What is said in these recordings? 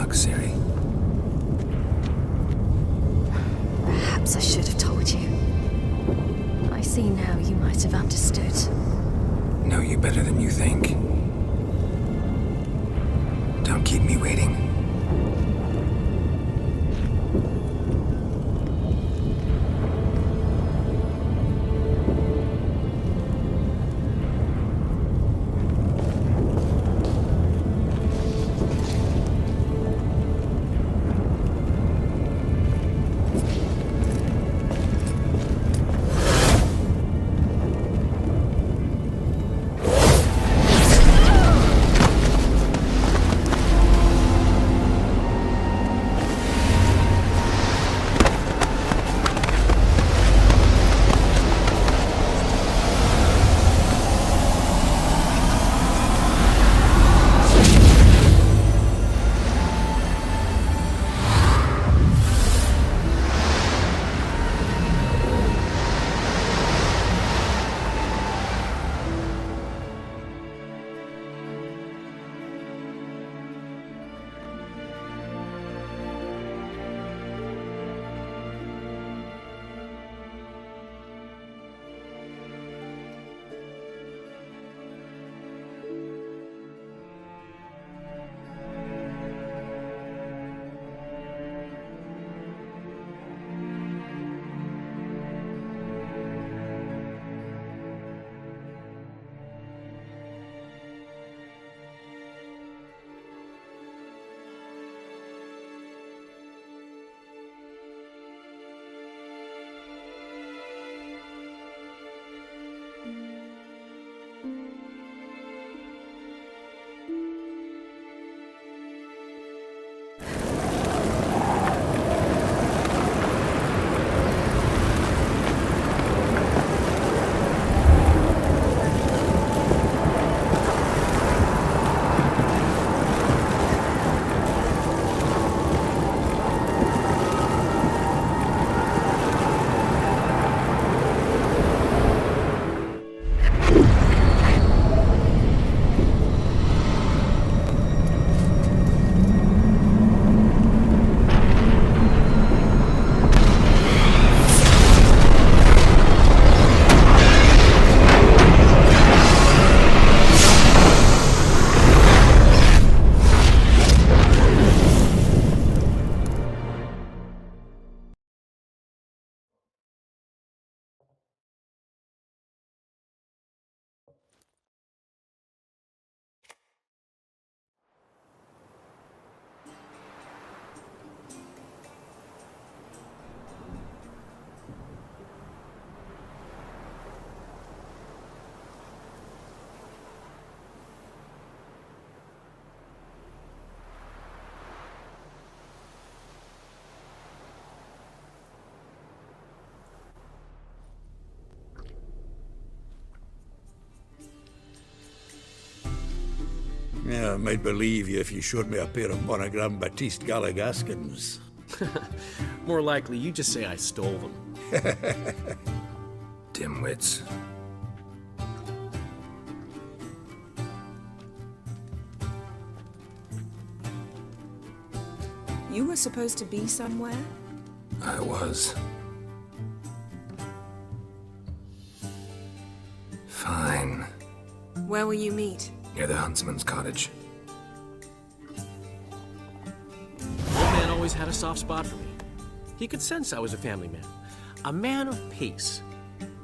luck, Ciri. Perhaps I should have told you. I see now you might have understood. Know you better than you think. Don't keep me waiting. Yeah, I might believe you if you showed me a pair of monogram Batiste Galligaskins. More likely, you just say I stole them. Dimwits. You were supposed to be somewhere? I was. Fine. Where will you meet? Near the huntsman's cottage. Old man always had a soft spot for me. He could sense I was a family man. A man of peace.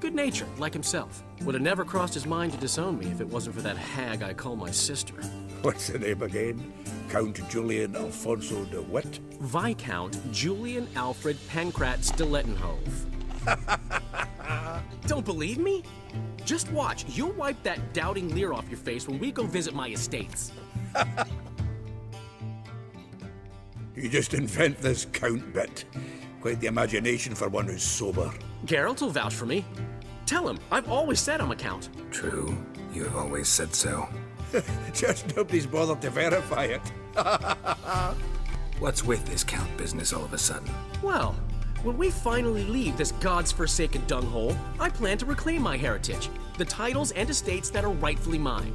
Good-natured, like himself. Would have never crossed his mind to disown me if it wasn't for that hag I call my sister. What's the name again? Count Julian Alfonso de Witt? Viscount Julian Alfred Pancratz de Lettenhove. Don't believe me? Just watch. You'll wipe that doubting leer off your face when we go visit my estates. You just invent this count bit. Quite the imagination for one who's sober. Geralt will vouch for me. Tell him, I've always said I'm a count. True. You have always said so. Just nobody's bothered to verify it. What's with this count business all of a sudden? Well, when we finally leave this God's forsaken dunghole, I plan to reclaim my heritage, the titles and estates that are rightfully mine.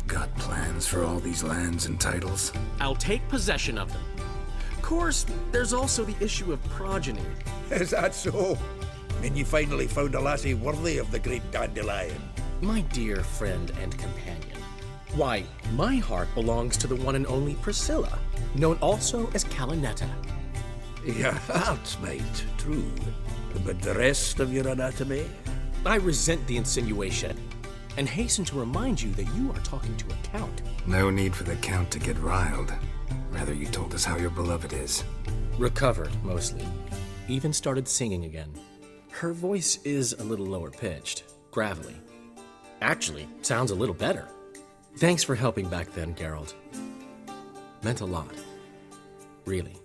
Got plans for all these lands and titles? I'll take possession of them. Of course, there's also the issue of progeny. Is that so? Mean you finally found a lassie worthy of the great dandelion? My dear friend and companion. Why, my heart belongs to the one and only Priscilla, known also as Calinetta. Your heart, mate, true. But the rest of your anatomy? I resent the insinuation, and hasten to remind you that you are talking to a count. No need for the Count to get riled. Rather, you told us how your beloved is. Recovered, mostly. Even started singing again. Her voice is a little lower pitched, gravelly. Actually, sounds a little better. Thanks for helping back then, Geralt. Meant a lot. Really.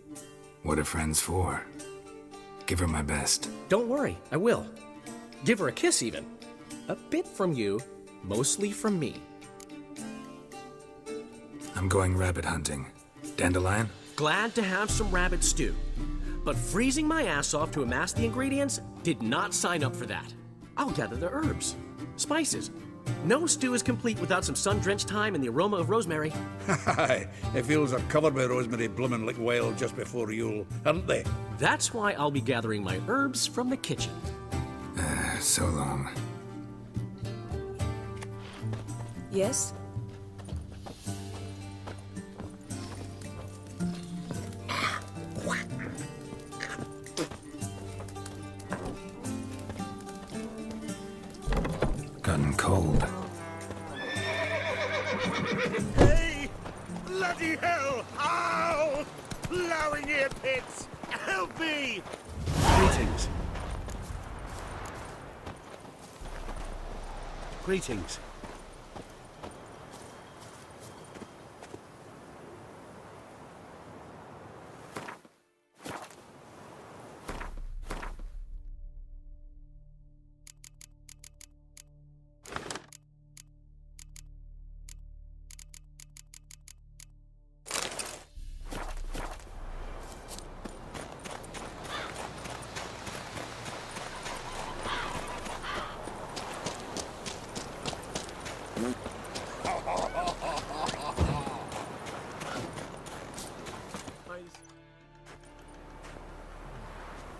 What are friends for? Give her my best. Don't worry, I will. Give her a kiss, even. A bit from you, mostly from me. I'm going rabbit hunting. Dandelion? Glad to have some rabbit stew. But freezing my ass off to amass the ingredients did not sign up for that. I'll gather the herbs, spices. No stew is complete without some sun-drenched thyme and the aroma of rosemary. Aye, the fields are covered by rosemary blooming like wild just before Yule, aren't they? That's why I'll be gathering my herbs from the kitchen. So long. Yes? Gotten cold. Hey! Bloody hell! Ow! Plowing ear pits! Help me! Greetings. Greetings.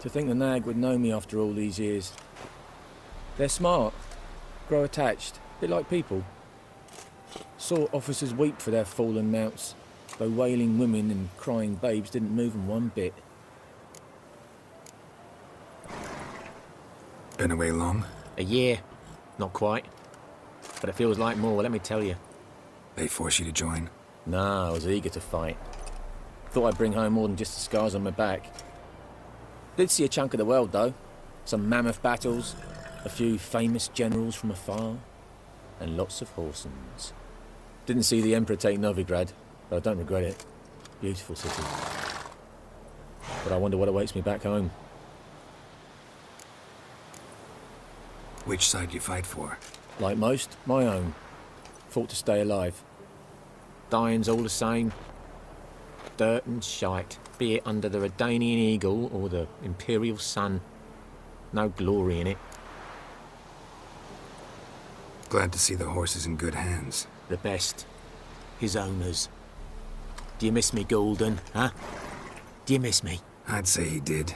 To think the nag would know me after all these years. They're smart, grow attached, a bit like people. Saw officers weep for their fallen mounts, though wailing women and crying babes didn't move them one bit. Been away long? A year. Not quite. But it feels like more, let me tell you. They force you to join? Nah, I was eager to fight. Thought I'd bring home more than just the scars on my back. Did see a chunk of the world, though. Some mammoth battles, a few famous generals from afar, and lots of horsens. Didn't see the Emperor take Novigrad, but I don't regret it. Beautiful city. But I wonder what awaits me back home. Which side you fight for? Like most, my own. Fought to stay alive. Dying's all the same. Dirt and shite, be it under the Redanian eagle or the Imperial sun. No glory in it. Glad to see the horse is in good hands. The best. His owners. Do you miss me, Golden, huh? Do you miss me? I'd say he did.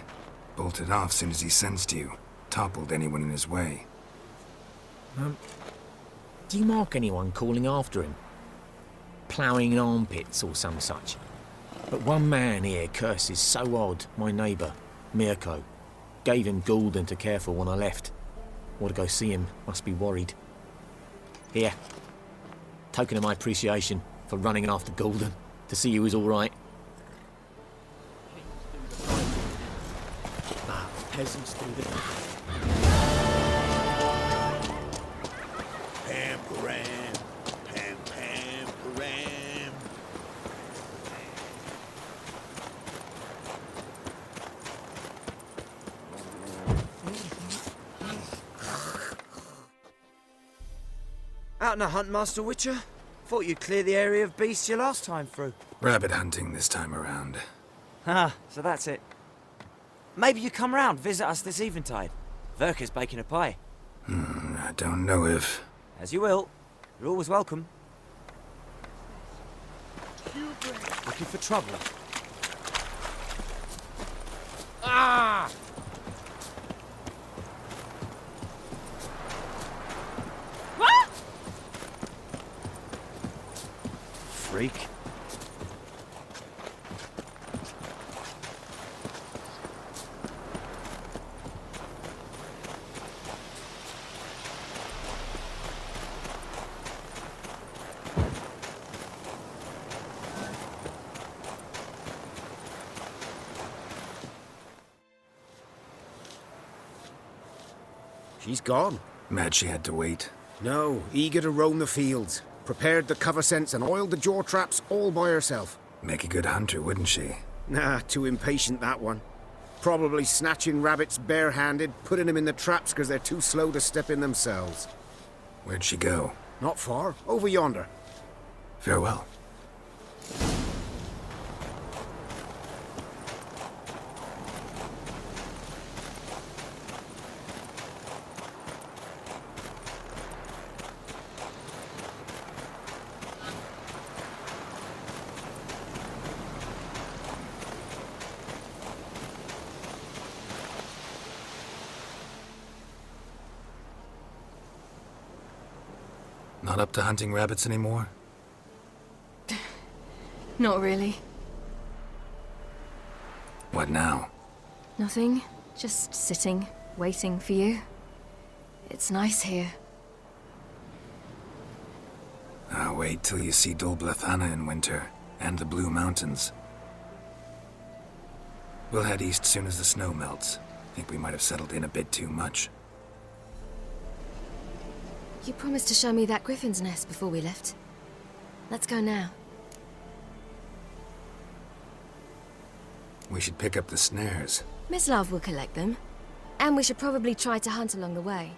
Bolted off soon as he sensed you. Toppled anyone in his way. Do you mark anyone calling after him? Ploughing in armpits or some such? But one man here curses so odd, my neighbour, Mirko. Gave him Golden to care for when I left. Want to go see him, must be worried. Here. Token of my appreciation for running after Golden, to see he was all right. Peasants do the... Pam param, pam pam param. Out on a hunt, Master Witcher? Thought you'd clear the area of beasts your last time through. Rabbit hunting this time around. Ah, so that's it. Maybe you come round, visit us this eventide. Verka's baking a pie. I don't know if... As you will. You're always welcome. Looking for trouble? Ah! Freak. She's gone. Mad she had to wait. No, eager to roam the fields. Prepared the cover scents and oiled the jaw traps all by herself. Make a good hunter, wouldn't she? Nah, too impatient, that one. Probably snatching rabbits barehanded, putting them in the traps because they're too slow to step in themselves. Where'd she go? Not far. Over yonder. Farewell. Not up to hunting rabbits anymore? Not really. What now? Nothing. Just sitting, waiting for you. It's nice here. Ah, wait till you see Dol Blethana in winter, and the Blue Mountains. We'll head east soon as the snow melts. Think we might have settled in a bit too much. You promised to show me that griffin's nest before we left. Let's go now. We should pick up the snares. Miss Love will collect them. And we should probably try to hunt along the way.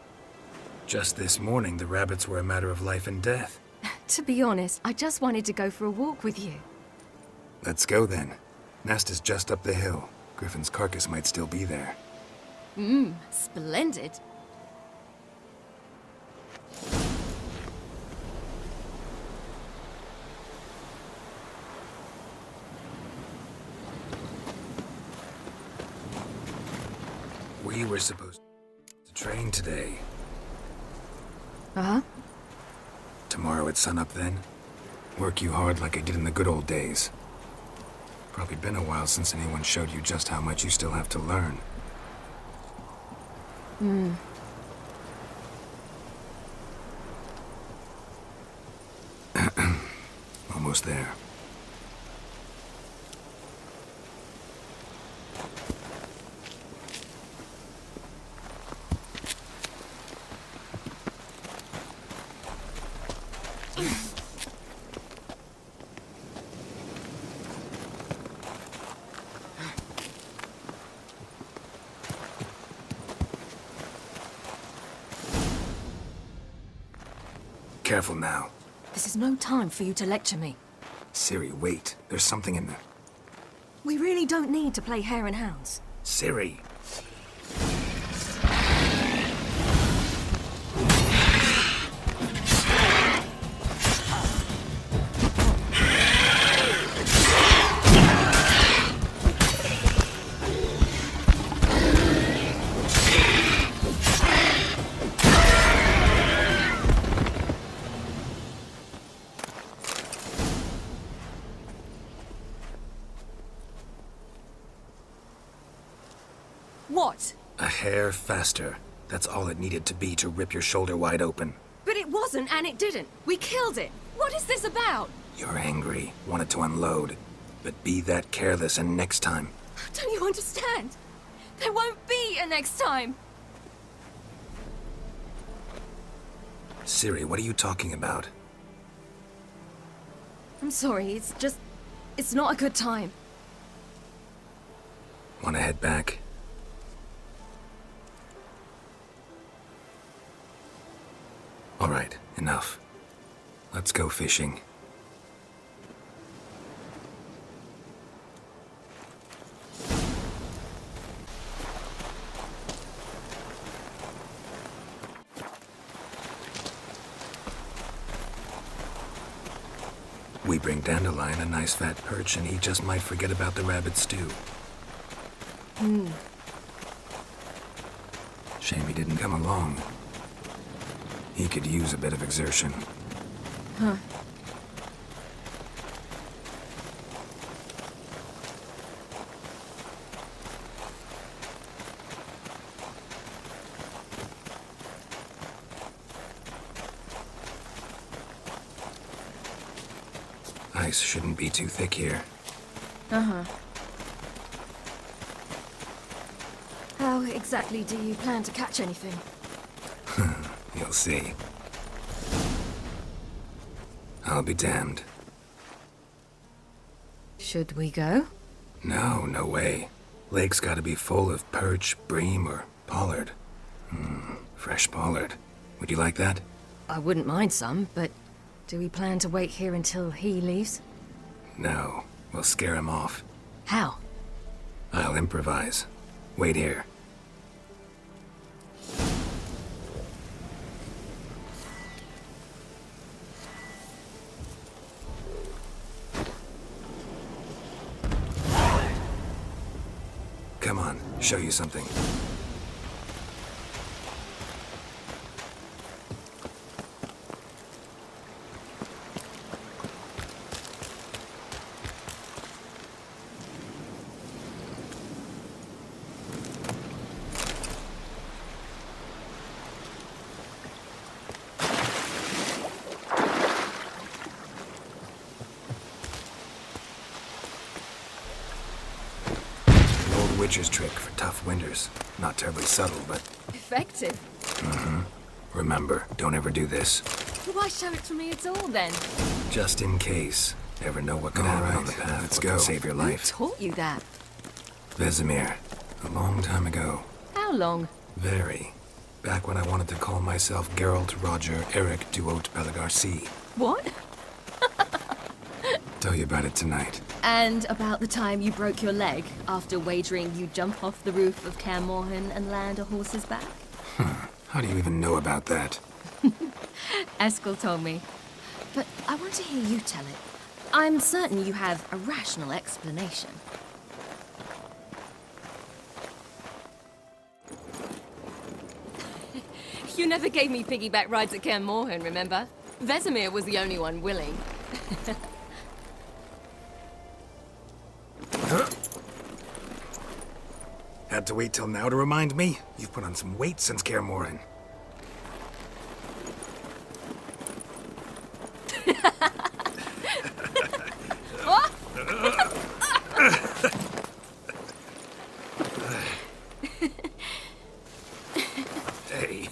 Just this morning, the rabbits were a matter of life and death. To be honest, I just wanted to go for a walk with you. Let's go then. Nest is just up the hill. Griffin's carcass might still be there. Splendid. We were supposed to train today. Uh-huh. Tomorrow at sunup then? Work you hard like I did in the good old days. Probably been a while since anyone showed you just how much you still have to learn. Almost there. Careful now. This is no time for you to lecture me. Ciri, wait. There's something in there. We really don't need to play hare and hounds. Ciri! What? A hair faster. That's all it needed to be to rip your shoulder wide open. But it wasn't, and it didn't. We killed it. What is this about? You're angry, wanted to unload. But be that careless and next time. Don't you understand? There won't be a next time. Ciri, what are you talking about? I'm sorry, it's not a good time. Want to head back? All right, enough. Let's go fishing. We bring Dandelion a nice fat perch, and he just might forget about the rabbit stew. Shame he didn't come along. He could use a bit of exertion. Huh. Ice shouldn't be too thick here. Uh-huh. How exactly do you plan to catch anything? You'll see. I'll be damned. Should we go? No, no way. Lake's gotta be full of perch, bream, or pollard. Fresh pollard. Would you like that? I wouldn't mind some, but do we plan to wait here until he leaves? No. We'll scare him off. How? I'll improvise. Wait here. Come on, show you something. Witch's trick for tough winters. Not terribly subtle, but... Effective. Remember, don't ever do this. Why show it to me at all, then? Just in case. Never know what could happen on the path. Let's go. Save your Who life. taught you that? Vesemir. A long time ago. How long? Very. Back when I wanted to call myself Geralt Roger Eric Duot Belagarcy. What? Tell you about it tonight. And about the time you broke your leg after wagering you'd jump off the roof of Kaer Morhen and land a horse's back? How do you even know about that? Eskel told me. But I want to hear you tell it. I'm certain you have a rational explanation. You never gave me piggyback rides at Kaer Morhen, remember? Vesemir was the only one willing. Had to wait till now to remind me? You've put on some weight since Kaer Morhen. Hey.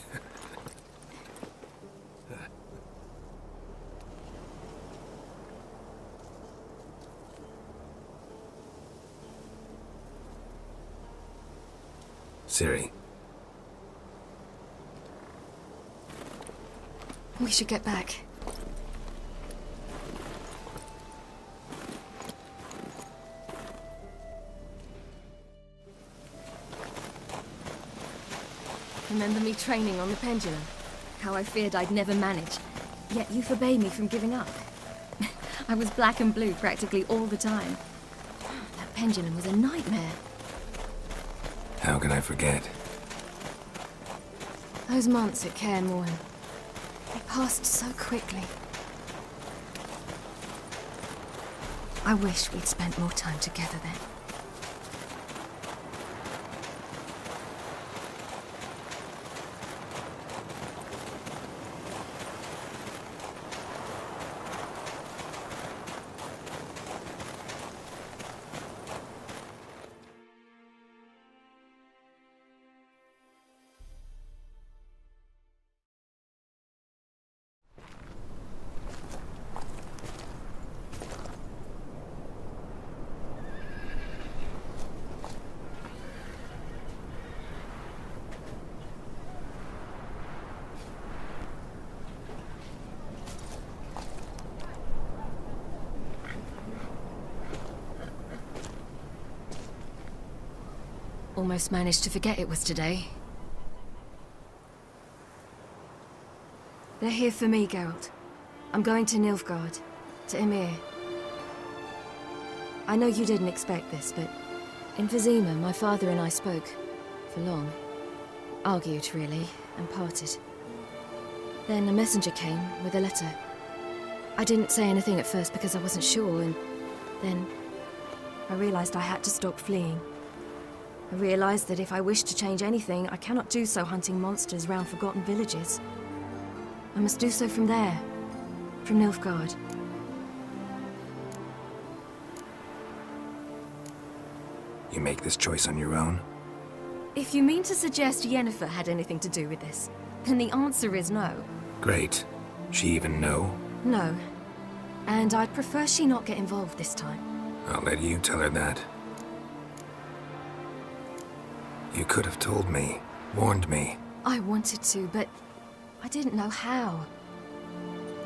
Ciri. We should get back. Remember me training on the pendulum? How I feared I'd never manage. Yet you forbade me from giving up. I was black and blue practically all the time. That pendulum was a nightmare. How can I forget? Those months at Kaer Morhen, they passed so quickly. I wish we'd spent more time together then. Almost managed to forget it was today. They're here for me, Geralt. I'm going to Nilfgaard, to Emir. I know you didn't expect this, but in Vizima, my father and I spoke for long. Argued, really, and parted. Then a messenger came with a letter. I didn't say anything at first because I wasn't sure, and then I realized I had to stop fleeing. I realized that if I wish to change anything, I cannot do so hunting monsters round forgotten villages. I must do so from there, from Nilfgaard. You make this choice on your own? If you mean to suggest Yennefer had anything to do with this, then the answer is no. Great. She even know? No. And I'd prefer she not get involved this time. I'll let you tell her that. You could have told me, warned me. I wanted to, but I didn't know how.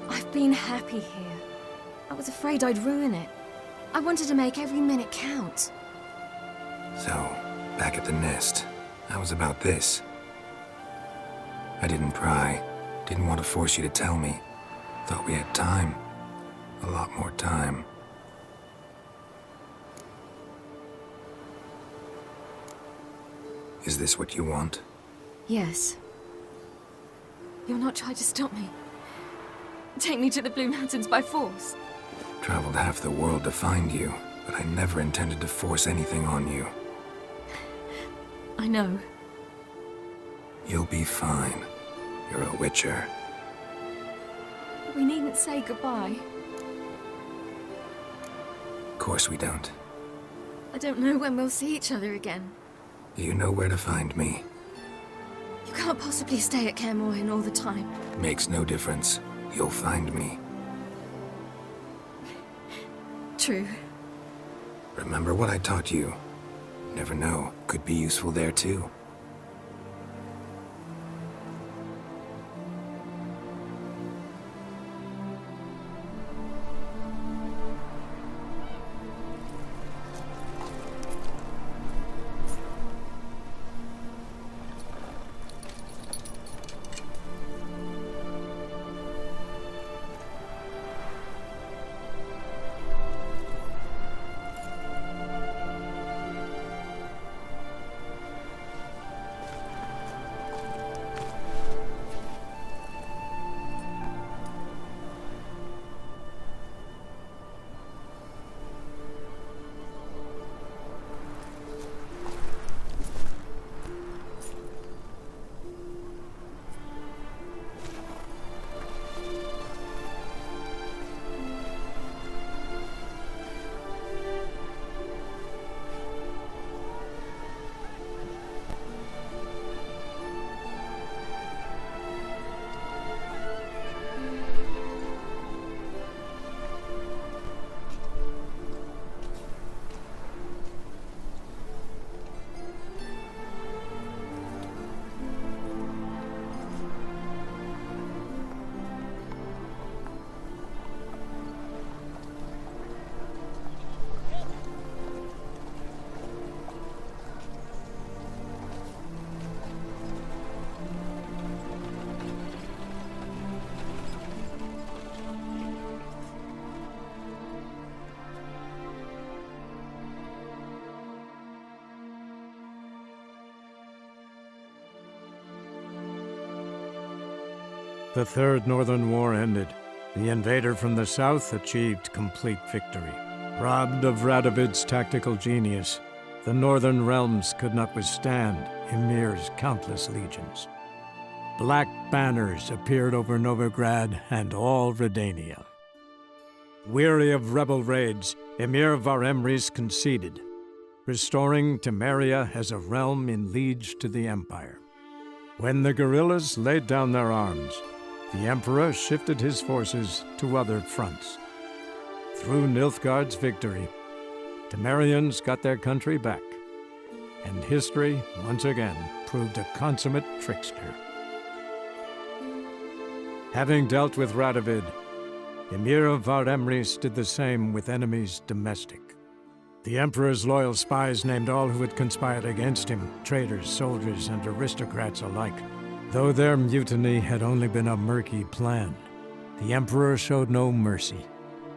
I've been happy here. I was afraid I'd ruin it. I wanted to make every minute count. So, back at the nest, how was about this? I didn't pry. Didn't want to force you to tell me. Thought we had time. A lot more time. Is this what you want? Yes. You're not trying to stop me. Take me to the Blue Mountains by force. Traveled half the world to find you, but I never intended to force anything on you. I know. You'll be fine. You're a witcher. We needn't say goodbye. Of course we don't. I don't know when we'll see each other again. You know where to find me. You can't possibly stay at Kaer Morhen all the time. Makes no difference. You'll find me. True. Remember what I taught you. Never know. Could be useful there too. The Third Northern War ended. The invader from the south achieved complete victory. Robbed of Radovid's tactical genius, the northern realms could not withstand Ymir's countless legions. Black banners appeared over Novigrad and all Redania. Weary of rebel raids, Emir Var-Emreis conceded, restoring Temeria as a realm in liege to the Empire. When the guerrillas laid down their arms, the Emperor shifted his forces to other fronts. Through Nilfgaard's victory, Temerians got their country back, and history, once again, proved a consummate trickster. Having dealt with Radovid, Emir of Var-Emreis did the same with enemies domestic. The Emperor's loyal spies named all who had conspired against him, traitors, soldiers, and aristocrats alike. Though their mutiny had only been a murky plan, the Emperor showed no mercy,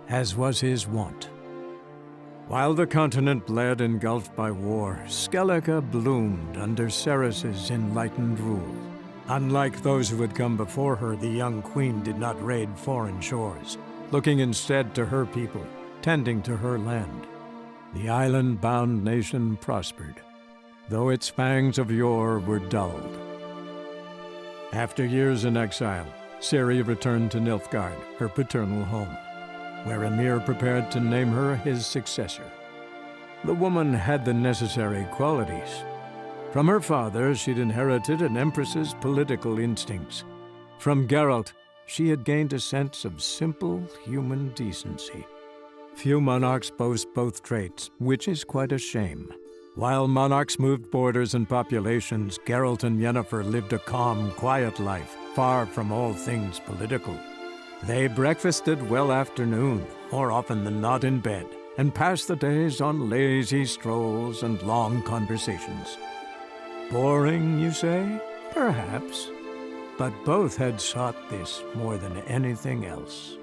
as was his wont. While the continent bled engulfed by war, Skellige bloomed under Ceres's enlightened rule. Unlike those who had come before her, the young queen did not raid foreign shores, looking instead to her people, tending to her land. The island-bound nation prospered, though its fangs of yore were dulled. After years in exile, Ciri returned to Nilfgaard, her paternal home, where Emir prepared to name her his successor. The woman had the necessary qualities. From her father, she'd inherited an Empress's political instincts. From Geralt, she had gained a sense of simple human decency. Few monarchs boast both traits, which is quite a shame. While monarchs moved borders and populations, Geralt and Yennefer lived a calm, quiet life, far from all things political. They breakfasted well after noon, more often than not in bed, and passed the days on lazy strolls and long conversations. Boring, you say? Perhaps. But both had sought this more than anything else.